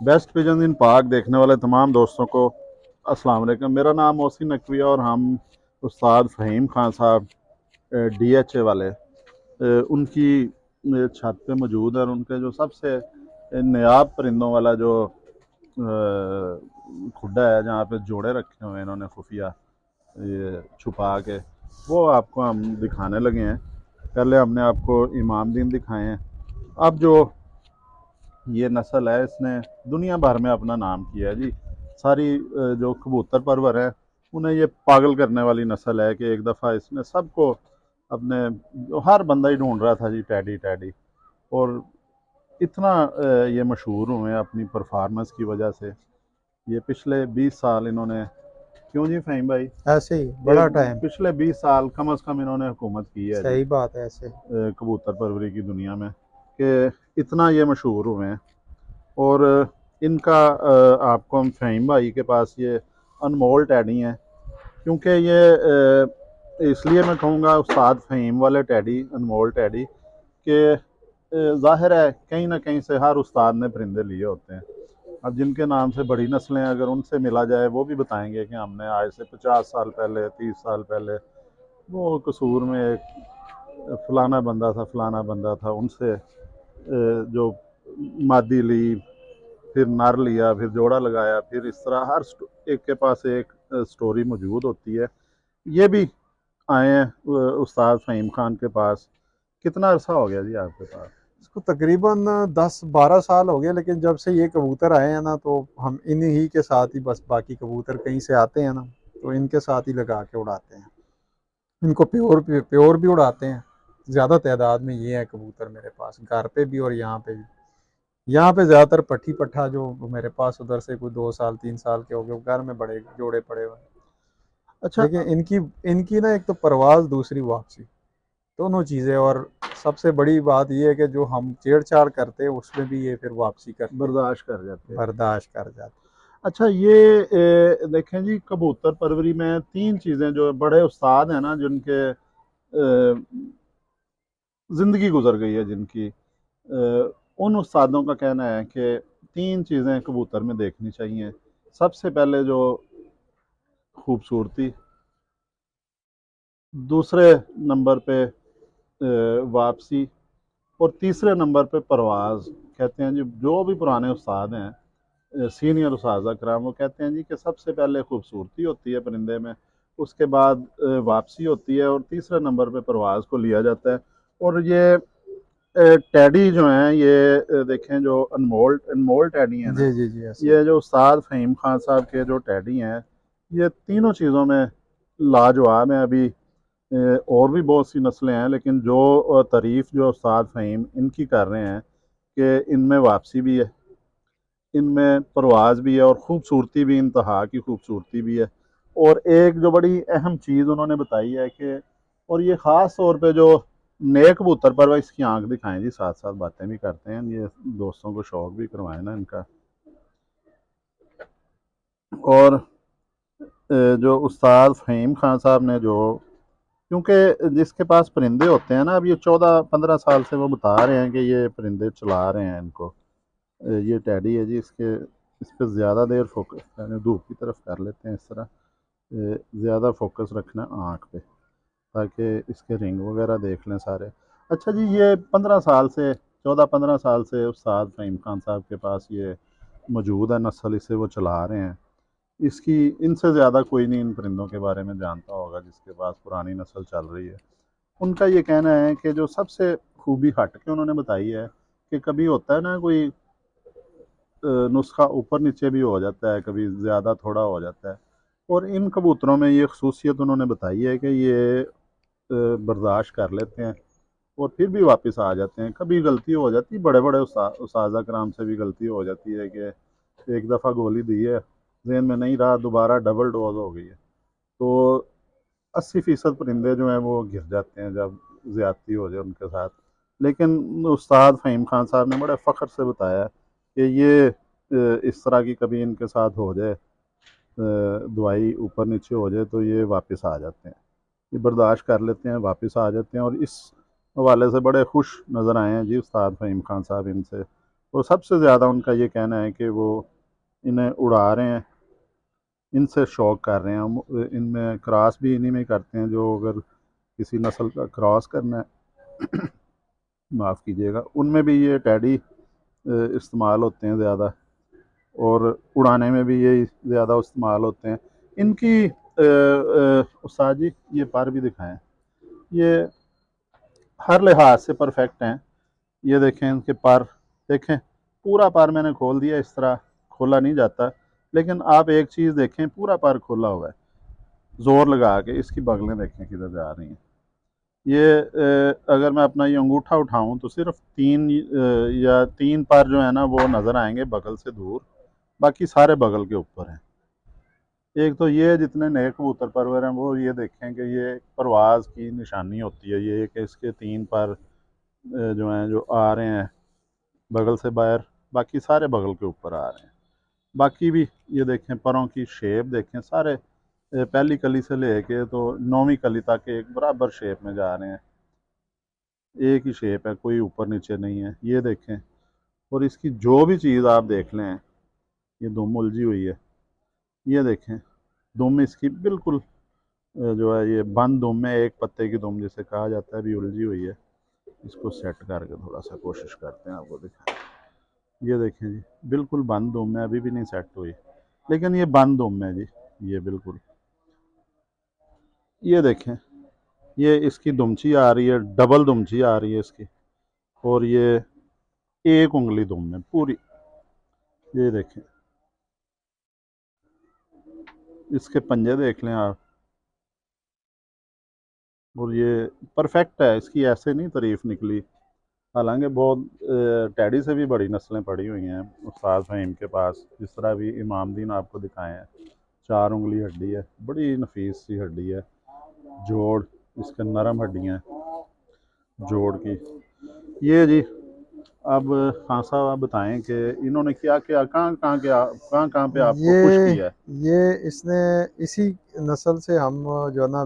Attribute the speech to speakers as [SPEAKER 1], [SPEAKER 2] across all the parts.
[SPEAKER 1] Best pigeon इन पाक देखने वाले तमाम दोस्तों को अस्सलाम वालेकुम। मेरा नाम मोहसिन नकवी है और हम उस्ताद फ़हीम खान साहब DHA वाले उनकी छत पे मौजूद है और उनके जो सबसे नायाब परिंदों वाला जो खुड्डा है जहाँ पे जोड़े रखे हुए हैं इन्होंने खुफिया ये छुपा के, वो आपको हम दिखाने लगे हैं। पहले हमने आपको इमाम दिन दिखाए हैं। अब जो ये नस्ल है इसने दुनिया भर में अपना नाम किया है जी। सारी जो कबूतर परवर है उन्हें ये पागल करने वाली नस्ल है कि एक दफ़ा इसने सबको अपने, हर बंदा ही ढूंढ रहा था जी टैडी टैडी। और इतना ये मशहूर हुए हैं अपनी परफॉर्मेंस की वजह से। ये पिछले 20 साल इन्होंने, क्यों जी फ़हीम भाई,
[SPEAKER 2] ऐसे ही
[SPEAKER 1] ये
[SPEAKER 2] बड़ा टाइम।
[SPEAKER 1] पिछले 20 साल कम अज़ कम इन्होंने हुकूमत की है जी
[SPEAKER 2] सही बात है ऐसे।
[SPEAKER 1] कबूतर परवरी की दुनिया में, कि इतना ये मशहूर हुए हैं। और इनका आपको हम फ़हीम भाई के पास ये अनमोल टैडी हैं, क्योंकि ये इसलिए मैं कहूँगा उस्ताद फ़हीम वाले टैडी, अनमोल टैडी, कि ज़ाहिर है कहीं ना कहीं से हर उस्ताद ने परिंदे लिए होते हैं। अब जिनके नाम से बड़ी नस्लें अगर उनसे मिला जाए वो भी बताएंगे कि हमने आज से 50 साल पहले, 30 साल पहले वो कसूर में एक फलाना बंदा था, फलाना बंदा था, उनसे जो मादी ली, फिर नर लिया, फिर जोड़ा लगाया, फिर इस तरह हर एक के पास एक स्टोरी मौजूद होती है। ये भी आए हैं उस्ताद फ़हीम खान के पास। कितना अरसा हो गया जी आपके पास?
[SPEAKER 2] इसको तकरीबन 10-12 साल हो गए, लेकिन जब से ये कबूतर आए हैं ना, तो हम इन्हीं के साथ ही, बस बाकी कबूतर कहीं से आते हैं ना, तो इनके साथ ही लगा के उड़ाते हैं। इनको प्योर प्योर भी उड़ाते हैं। ज़्यादा तादाद में ये है कबूतर मेरे पास, घर पे भी और यहाँ पे भी। यहाँ पे ज़्यादातर पट्टी पट्ठा जो मेरे पास उधर से कोई 2 साल 3 साल के हो गए, घर में बड़े जोड़े पड़े हुए हैं।
[SPEAKER 1] अच्छा।
[SPEAKER 2] लेकिन इनकी इनकी ना, एक तो परवाज़, दूसरी वापसी, दोनों चीज़ें। और सबसे बड़ी बात ये है कि जो हम छेड़छाड़ करते हैं उसमें भी ये फिर वापसी करते हैं,
[SPEAKER 1] बर्दाश्त कर जाते हैं।
[SPEAKER 2] बर्दाश्त कर जाते
[SPEAKER 1] अच्छा, ये देखें जी, कबूतर परवरी में तीन चीज़ें जो बड़े उस्ताद हैं ना, जिनके ज़िंदगी गुजर गई है जिनकी, उन उस्तादों का कहना है कि तीन चीज़ें कबूतर में देखनी चाहिए। सबसे पहले जो खूबसूरती, दूसरे नंबर पे वापसी, और तीसरे नंबर पे परवाज़। कहते हैं जी जो भी पुराने उस्ताद हैं, सीनियर उस्ताद कराम, वो कहते हैं जी कि सबसे पहले खूबसूरती होती है परिंदे में, उसके बाद वापसी होती है, और तीसरे नंबर पे परवाज़ को लिया जाता है। और ये टैडी जो हैं ये देखें, जो अनमोल अनमोल टैडी हैं
[SPEAKER 2] हैं।
[SPEAKER 1] ना,
[SPEAKER 2] जी जी जी, ऐसे ही।
[SPEAKER 1] ये जो उस्ताद फ़हीम खान साहब के जो टैडी हैं, ये तीनों चीज़ों में लाजवाब हैं। अभी और भी बहुत सी नस्लें हैं, लेकिन जो तारीफ़ जो उस्ताद फ़हीम इनकी कर रहे हैं कि इनमें वापसी भी है, इनमें परवाज़ भी है, और ख़ूबसूरती भी इंतहा की ख़ूबसूरती भी है। और एक जो बड़ी अहम चीज़ उन्होंने बताई है कि, और ये ख़ास तौर पे जो नए कबूतर पर वह इसकी आंख दिखाएं जी, साथ साथ बातें भी करते हैं, ये दोस्तों को शौक भी करवाएं ना इनका। और जो उस्ताद फ़हीम खान साहब ने जो, क्योंकि जिसके पास परिंदे होते हैं ना, अब ये 14-15 साल से वो बता रहे हैं कि ये परिंदे चला रहे हैं इनको। ये टैडी है जी, इसके इस पर ज़्यादा देर फोकस, यानी धूप की तरफ कर लेते हैं इस तरह, ज़्यादा फोकस रखना आँख पे, ताकि इसके रिंग वगैरह देख लें सारे। अच्छा जी, ये 15 साल से, 14-15 साल से उस्ताद फ़हीम खान साहब के पास ये मौजूद है नस्ल, इसे वो चला रहे हैं। इसकी, इनसे ज़्यादा कोई नहीं इन परिंदों के बारे में जानता होगा जिसके पास पुरानी नस्ल चल रही है। उनका ये कहना है कि जो सबसे खूबी हट के उन्होंने बताई है कि कभी होता है ना कोई नुस्खा ऊपर नीचे भी हो जाता है, कभी ज़्यादा थोड़ा हो जाता है, और इन कबूतरों में ये खसूसियत उन्होंने बताई है कि ये बर्दाश्त कर लेते हैं और फिर भी वापस आ जाते हैं। कभी गलती हो जाती है, बड़े बड़े उस्ताज़ा कराम से भी गलती हो जाती है कि एक दफ़ा गोली दी है, जहन में नहीं रहा, दोबारा डबल डोज हो गई है, तो 80% परिंदे जो हैं वो गिर जाते हैं जब ज़्यादती हो जाए उनके साथ। लेकिन उस्ताद फ़हीम खान साहब ने बड़े फ़ख्र से बताया कि ये इस तरह की कभी इनके साथ हो जाए, दवाई ऊपर नीचे हो जाए, तो ये वापस आ जाते हैं, ये बर्दाश्त कर लेते हैं, वापस आ जाते हैं। और इस हवाले से बड़े खुश नज़र आए हैं जी उस्ताद फ़हीम खान साहब इनसे। वो सबसे ज़्यादा उनका ये कहना है कि वो इन्हें उड़ा रहे हैं, इनसे शौक कर रहे हैं। हम इनमें क्रॉस भी इन्हीं में करते हैं, जो अगर किसी नस्ल का क्रॉस करना है माफ़ कीजिएगा, उनमें भी ये टैडी इस्तेमाल होते हैं ज़्यादा, और उड़ाने में भी ये ज़्यादा इस्तेमाल होते हैं। इनकी उस्ताद जी ये पर भी दिखाएं, ये हर लिहाज से परफेक्ट हैं। ये देखें इनके पर, देखें पूरा पर मैंने खोल दिया, इस तरह खोला नहीं जाता, लेकिन आप एक चीज़ देखें, पूरा पर खोला हुआ है, ज़ोर लगा के। इसकी बगलें देखें किधर जा रही हैं। ये अगर मैं अपना ये अंगूठा उठाऊं तो सिर्फ या तीन पर जो है ना वो नज़र आएंगे बगल से दूर, बाकी सारे बगल के ऊपर हैं। एक तो ये जितने नए कबूतर परवर हैं वो ये देखें कि ये परवाज़ की निशानी होती है ये, कि इसके तीन पर जो हैं जो आ रहे हैं बगल से बाहर, बाकी सारे बगल के ऊपर आ रहे हैं। बाकी भी ये देखें परों की शेप देखें, सारे पहली कली से लेके तो 9वीं कली तक एक बराबर शेप में जा रहे हैं, एक ही शेप है, कोई ऊपर नीचे नहीं है। ये देखें, और इसकी जो भी चीज़ आप देख लें, ये दुम उलझी हुई है, ये देखें दुम इसकी बिल्कुल जो है ये बंद दुम है, एक पत्ते की दुम जिसे कहा जाता है, भी उलझी हुई है। इसको सेट करके थोड़ा सा कोशिश करते हैं आपको दिखाएं। ये देखें जी, बिल्कुल बंद दुम है, अभी भी नहीं सेट हुई, लेकिन ये बंद दुम है जी, ये बिल्कुल। ये देखें, ये इसकी दुमची आ रही है, डबल दुमची आ रही है इसकी, और ये एक उंगली दुम है पूरी। ये देखें, इसके पंजे देख लें आप, और ये परफेक्ट है, इसकी ऐसे नहीं तारीफ निकली। हालांकि बहुत टैडी से भी बड़ी नस्लें पड़ी हुई हैं उस्ताद फ़हीम के पास, जिस तरह भी इमामदीन आपको दिखाए हैं, 4 उंगली हड्डी है, बड़ी नफीस सी हड्डी है, जोड़ इसके नरम हड्डियाँ जोड़ की। ये जी, अब खान साहब आप बताएं कि इन्होंने क्या क्या कहाँ कहाँ पे आपको खुश
[SPEAKER 2] ये
[SPEAKER 1] किया है।
[SPEAKER 2] ये इसने इसी नस्ल से हम जो है ना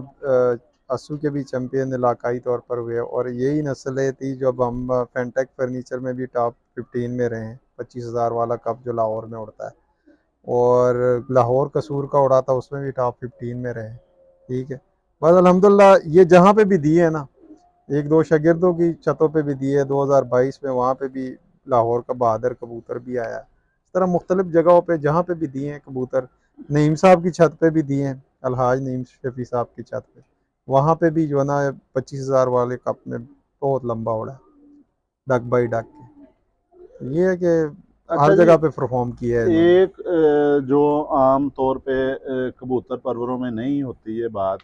[SPEAKER 2] असू के भी चैंपियन इलाकाई तौर पर हुए, और यही नस्लें थी जब हम फेंटेक फर्नीचर में भी टॉप 15 में रहे हैं। 25,000 वाला कप जो लाहौर में उड़ता है, और लाहौर कसूर का उड़ा था उसमें भी टॉप 15 में रहे। ठीक है, बस अल्हम्दुलिल्लाह ये जहाँ पे भी दिए है ना, एक दो शागिर्दों की छतों पे भी दिए, 2022 में वहाँ पे भी लाहौर का बहादुर कबूतर भी आया। इस तरह मुख्तलिफ जगहों पे जहाँ पे भी दिए हैं कबूतर, नईम साहब की छत पे भी दिए हैं, अलहाज नईम शफी साहब की छत पे, वहाँ पे भी जो है ना 25,000 वाले कप में बहुत लंबा उड़ा, डक बाई डक के। ये है कि
[SPEAKER 1] अच्छा
[SPEAKER 2] हर
[SPEAKER 1] जी,
[SPEAKER 2] जगह पे परफॉर्म किया है इन्होंने।
[SPEAKER 1] एक जो आम तौर पे कबूतर परवरों में नहीं होती ये बात,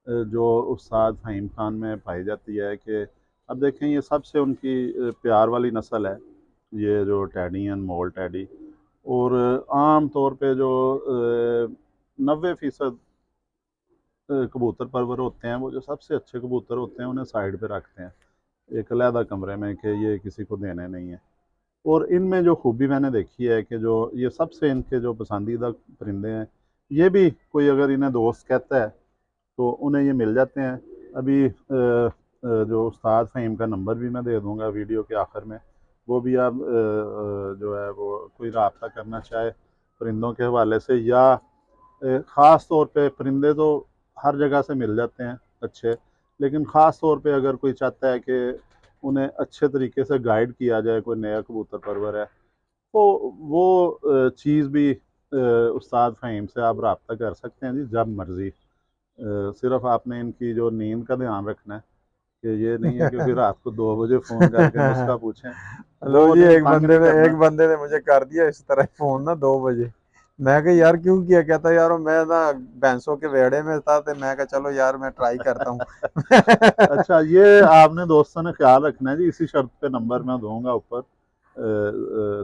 [SPEAKER 1] जो उस्ताद फ़हीम खान में पाई जाती है, कि अब देखें ये सबसे उनकी प्यार वाली नस्ल है, ये जो टैडियन मोल टैडी। और आम तौर पे जो 90% कबूतर परवर होते हैं, वो जो सबसे अच्छे कबूतर होते हैं उन्हें साइड पे रखते हैं एक अलहदा कमरे में, कि ये किसी को देने नहीं है। और इनमें जो खूबी मैंने देखी है कि जो ये सबसे इनके जो पसंदीदा परिंदे हैं, ये भी कोई अगर इन्हें दोस्त कहता है तो उन्हें ये मिल जाते हैं। अभी जो उस्ताद फ़हीम का नंबर भी मैं दे दूंगा वीडियो के आखिर में, वो भी आप जो है वो कोई रब्ता करना चाहे परिंदों के हवाले से, या ख़ास तौर पे परिंदे तो हर जगह से मिल जाते हैं अच्छे, लेकिन ख़ास तौर पे अगर कोई चाहता है कि उन्हें अच्छे तरीके से गाइड किया जाए, कोई नया कबूतर परवर है, तो वो चीज़ भी उस्ताद फ़हीम से आप रब्ता कर सकते हैं जी, जब मर्ज़ी। सिर्फ आपने इनकी जो नींद का ध्यान रखना है, कि ये नहीं है कि फिर रात को 2 बजे फ़ोन करके नुस्खा पूछें,
[SPEAKER 2] लो
[SPEAKER 1] वो
[SPEAKER 2] जी,
[SPEAKER 1] नहीं,
[SPEAKER 2] एक
[SPEAKER 1] तंग
[SPEAKER 2] बंदे
[SPEAKER 1] नहीं
[SPEAKER 2] ने
[SPEAKER 1] करना।
[SPEAKER 2] मुझे कर दिया इस तरह फोन ना 2 बजे। मैं कहा यार क्यों किया, कहता यार मैं ना भैंसों के वेड़े में था, तो मैं कहा चलो यार मैं ट्राई करता हूँ।
[SPEAKER 1] अच्छा, ये आपने दोस्तों ने ख्याल रखना है जी, इसी शर्त पे नंबर मैं दूंगा ऊपर,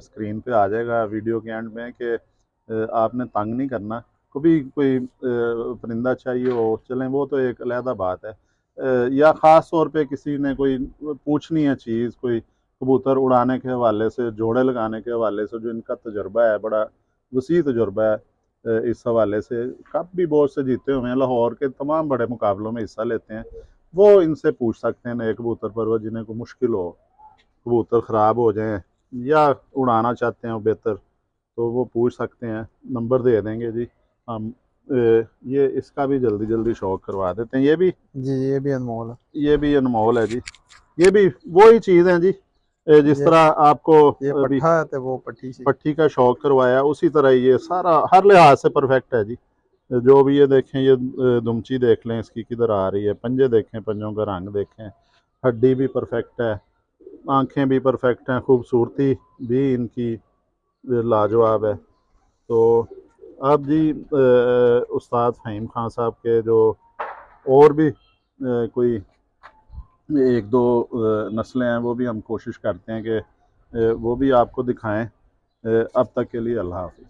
[SPEAKER 1] स्क्रीन पे आ जाएगा वीडियो के एंड में, कि आपने तंग नहीं करना। कभी कोई परिंदा चाहिए हो, चलें वो तो एक अलहदा बात है, या ख़ास तौर पे किसी ने कोई पूछनी है चीज़, कोई कबूतर उड़ाने के हवाले से, जोड़े लगाने के हवाले से, जो इनका तजुर्बा है, बड़ा वसी तजुर्बा है इस हवाले से, कप भी बहुत से जीते हुए हैं, लाहौर के तमाम बड़े मुकाबलों में हिस्सा लेते हैं, वो इनसे पूछ सकते हैं नए कबूतर परवर जिन्हें को मुश्किल हो, कबूतर ख़राब हो जाएं, या उड़ाना चाहते हैं बेहतर, तो वो पूछ सकते हैं, नंबर दे देंगे जी हम। ये इसका भी जल्दी जल्दी शौक करवा देते हैं।
[SPEAKER 2] जी ये भी अनमोल है।
[SPEAKER 1] ये भी अनमोल है जी। ये भी वही चीज़ है जी, जिस
[SPEAKER 2] ये
[SPEAKER 1] तरह आपको
[SPEAKER 2] ये
[SPEAKER 1] अभी
[SPEAKER 2] पट्ठा है तो वो पट्टी सी।
[SPEAKER 1] पट्टी का शौक करवाया, उसी तरह ये सारा हर लिहाज से परफेक्ट है जी। जो भी ये देखें, ये दुमची देख लें इसकी किधर आ रही है, पंजे देखें, पंजों का रंग देखें, हड्डी भी परफेक्ट है, आंखें भी परफेक्ट हैं, खूबसूरती भी इनकी लाजवाब है। तो अब जी उस्ताद फ़हीम खान साहब के जो और भी कोई एक दो नस्लें हैं, वो भी हम कोशिश करते हैं कि वो भी आपको दिखाएं। अब तक के लिए अल्लाह हाफ़िज़।